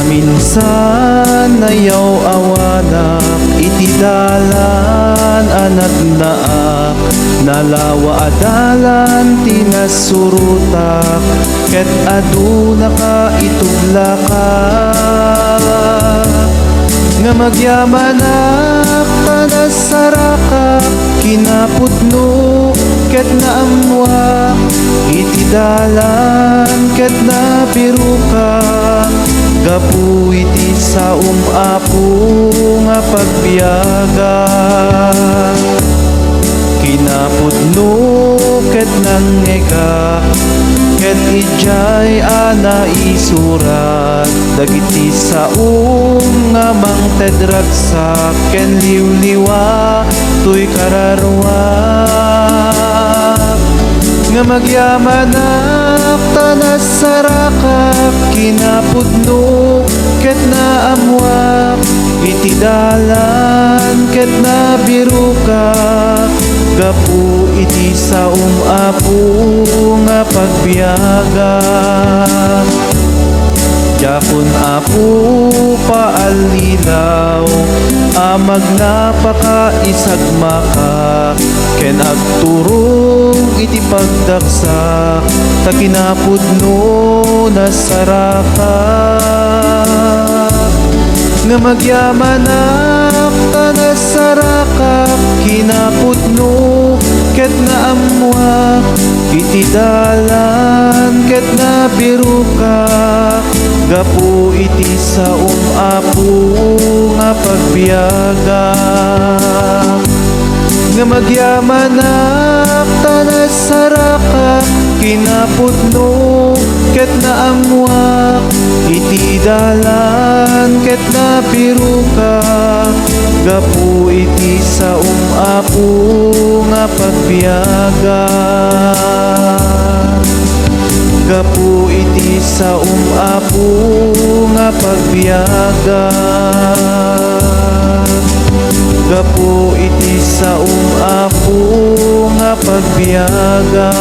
Minsan ayaw awanak, itidalan anat naak, nalawa adalan tinasurutak, ket aduna ka ituglaka. Nga magyamanak panasarakak, kinapudno ket naamwak, itidalan ket napiruka. Gapu iti sa apo nga pagbiyaga, kinapudno ket nangega, ket ijay ana isurat, dagiti sa nga mangtedragsak, ken liwliwa tuy kararwa. Nga magyamanak tanasarakak, kinapudno ket naamwak, itidalan ket nabiruka. Gapu iti sa apo nga pagbiyaga, jakon apo paalilaw, amag napaka isagmaka, ken agturong iti pagdaksak, ta kinapudno nasaraka. Nga magyamanak tanasarakak, kinapudno ket naamwak, itidalan ket nabiruka. Gapu iti sa apo nga pagbiyaga, nga magyamanak tanasarakak, kinapudno ket naamwak, itidalan ket napiruka. Gapu iti sa apo nga pagbiyaga, gapu iti sa apo nga pagbiyaga, gapu iti sa apo nga pagbiyaga.